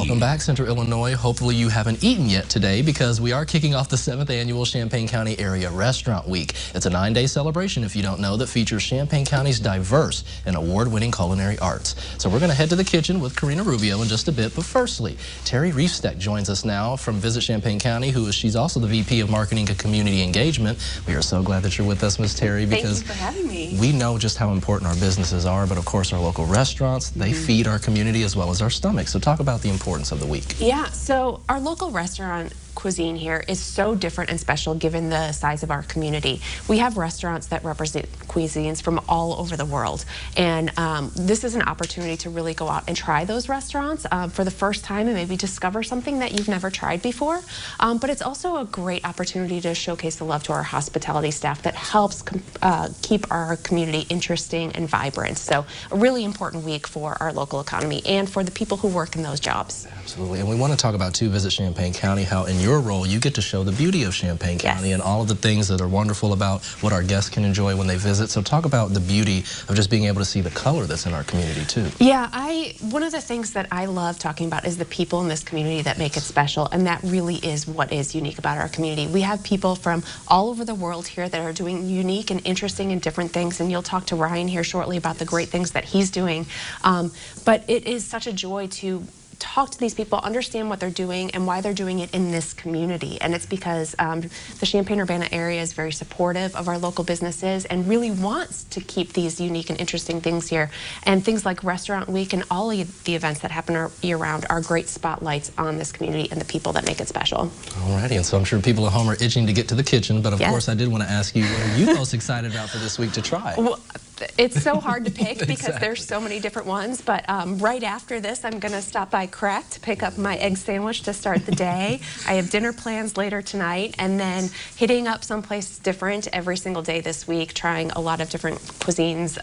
Welcome back, Central Illinois. Hopefully you haven't eaten yet today because we are kicking off the 7th annual Champaign County Area Restaurant Week. It's a 9-day celebration, if you don't know, that features Champaign County's diverse and award-winning culinary arts. So we're going to head to the kitchen with Karina Rubio in just a bit. But firstly, Terry Reefsteck joins us now from Visit Champaign County, she's also the VP of Marketing and Community Engagement. We are so glad that you're with us, Ms. Terry, because thank you for having me. We know just how important our businesses are, but of course our local restaurants, they feed our community as well as our stomachs. So talk about the importance of the week. Yeah, so our local restaurant cuisine here is so different and special given the size of our community. We have restaurants that represent cuisines from all over the world, and this is an opportunity to really go out and try those restaurants for the first time and maybe discover something that you've never tried before. But it's also a great opportunity to showcase the love to our hospitality staff that helps keep our community interesting and vibrant. So a really important week for our local economy and for the people who work in those jobs. Absolutely, and we want to talk about, too, Visit Champaign County, how in your role you get to show the beauty of Champaign County and all of the things that are wonderful about what our guests can enjoy when they visit. So talk about the beauty of just being able to see the color that's in our community, too. Yeah, one of the things that I love talking about is the people in this community that make it special, and that really is what is unique about our community. We have people from all over the world here that are doing unique and interesting and different things, and you'll talk to Ryan here shortly about the great things that he's doing. But it is such a joy to talk to these people, understand what they're doing and why they're doing it in this community. And it's because the Champaign-Urbana area is very supportive of our local businesses and really wants to keep these unique and interesting things here. And things like Restaurant Week and all of the events that happen year-round are great spotlights on this community and the people that make it special. Alrighty, and so I'm sure people at home are itching to get to the kitchen, but of course I did want to ask you, what are you most excited about for this week to try? Well, it's so hard to pick because there's so many different ones, but right after this I'm going to stop by Crack to pick up my egg sandwich to start the day. I have dinner plans later tonight, and then hitting up someplace different every single day this week, trying a lot of different cuisines,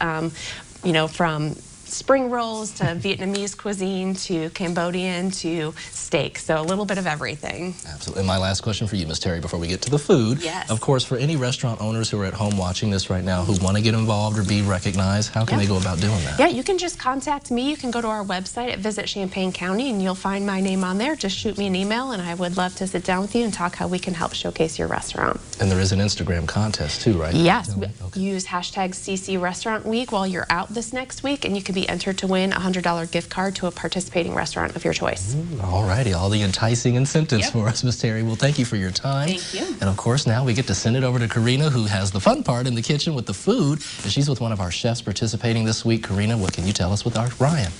you know, from spring rolls to Vietnamese cuisine to Cambodian to steak. So a little bit of everything. Absolutely. And my last question for you, Ms. Terry, before we get to the food. Yes. Of course, for any restaurant owners who are at home watching this right now who want to get involved or be recognized, how can they go about doing that? Yeah, you can just contact me. You can go to our website at Visit Champaign County and you'll find my name on there. Just shoot me an email and I would love to sit down with you and talk how we can help showcase your restaurant. And there is an Instagram contest too, right? Yes. Use hashtag CC Restaurant Week while you're out this next week, and you can be entered to win a $100 gift card to a participating restaurant of your choice. All righty, all the enticing incentives for us, Ms. Terry. Well, thank you for your time. Thank you. And of course, now we get to send it over to Karina, who has the fun part in the kitchen with the food. And she's with one of our chefs participating this week. Karina, what can you tell us with our Ryan?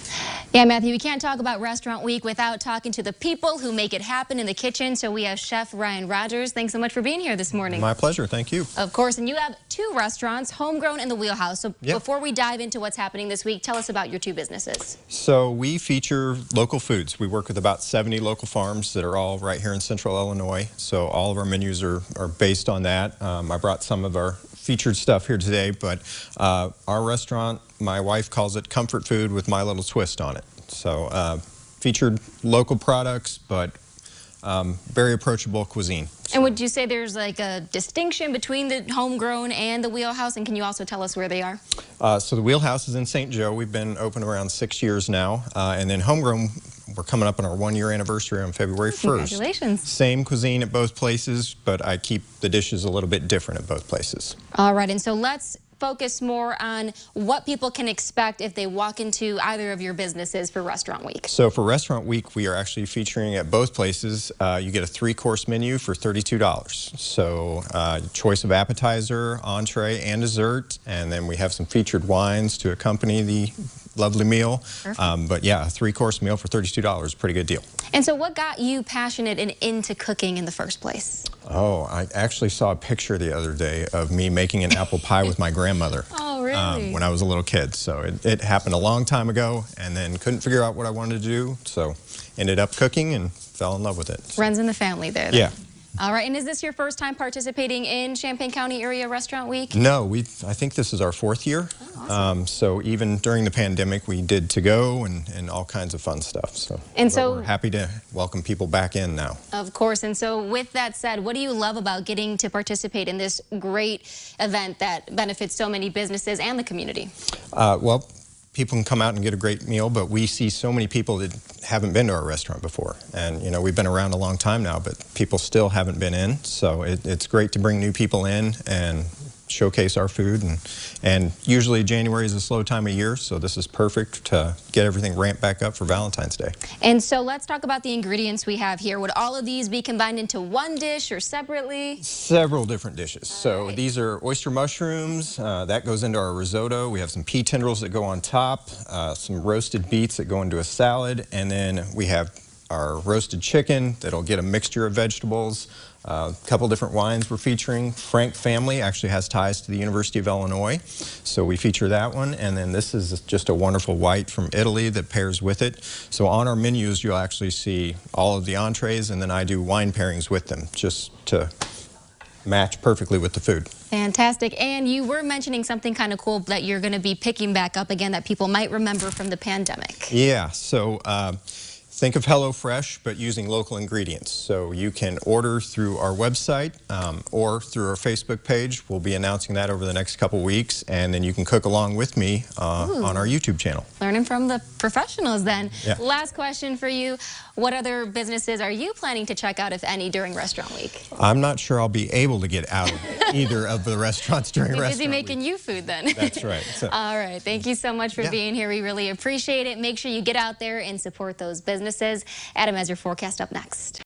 Yeah, Matthew, we can't talk about Restaurant Week without talking to the people who make it happen in the kitchen. So we have Chef Ryan Rogiers. Thanks so much for being here this morning. My pleasure. Thank you. Of course, and you have two restaurants, Homegrown and the Wheelhouse. So before we dive into what's happening this week, tell us about your two businesses. So we feature local foods. We work with about 70 local farms that are all right here in Central Illinois. So all of our menus are based on that. I brought some of our featured stuff here today, but our restaurant, my wife calls it comfort food with my little twist on it. So featured local products, but very approachable cuisine. And would you say there's like a distinction between the Homegrown and the Wheelhouse? And can you also tell us where they are? So the Wheelhouse is in St. Joe. We've been open around 6 years now. And then Homegrown, we're coming up on our 1-year anniversary on February 1st. Congratulations. Same cuisine at both places, but I keep the dishes a little bit different at both places. All right, and so let's focus more on what people can expect if they walk into either of your businesses for Restaurant Week. So for Restaurant Week, we are actually featuring at both places, you get a 3-course menu for $32. So choice of appetizer, entree, and dessert, and then we have some featured wines to accompany the lovely meal. But yeah, a 3-course meal for $32, pretty good deal. And so what got you passionate and into cooking in the first place? Oh, I actually saw a picture the other day of me making an apple pie with my grandmother. Oh, really? When I was a little kid. So it happened a long time ago, and then couldn't figure out what I wanted to do. So ended up cooking and fell in love with it. Runs in the family there. Then. Yeah. All right, and is this your first time participating in Champaign County Area Restaurant Week? No, I think this is our 4th year. Oh, awesome. So even during the pandemic, we did to-go and all kinds of fun stuff. So we're happy to welcome people back in now. Of course, and so with that said, what do you love about getting to participate in this great event that benefits so many businesses and the community? Well, people can come out and get a great meal, but we see so many people that haven't been to our restaurant before. And, you know, we've been around a long time now, but people still haven't been in. So it's great to bring new people in and showcase our food. And usually January is a slow time of year, so this is perfect to get everything ramped back up for Valentine's Day. And so let's talk about the ingredients we have here. Would all of these be combined into one dish or separately? Several different dishes. So these are oyster mushrooms. That goes into our risotto. We have some pea tendrils that go on top, some roasted beets that go into a salad, and then we have our roasted chicken that'll get a mixture of vegetables. A couple different wines we're featuring. Frank family actually has ties to the University of Illinois, so we feature that one. And then this is just a wonderful white from Italy that pairs with it. So on our menus you'll actually see all of the entrees, and then I do wine pairings with them just to match perfectly with the food. Fantastic. And you were mentioning something kind of cool that you're going to be picking back up again that people might remember from the pandemic. Yeah, so think of HelloFresh, but using local ingredients. So you can order through our website or through our Facebook page. We'll be announcing that over the next couple weeks, and then you can cook along with me on our YouTube channel. Learning from the professionals then. Yeah. Last question for you. What other businesses are you planning to check out, if any, during Restaurant Week? I'm not sure I'll be able to get out of either of the restaurants during Restaurant Busy making Week. you food then. That's right. So, all right. Thank you so much for being here. We really appreciate it. Make sure you get out there and support those businesses. Adam has your forecast up next.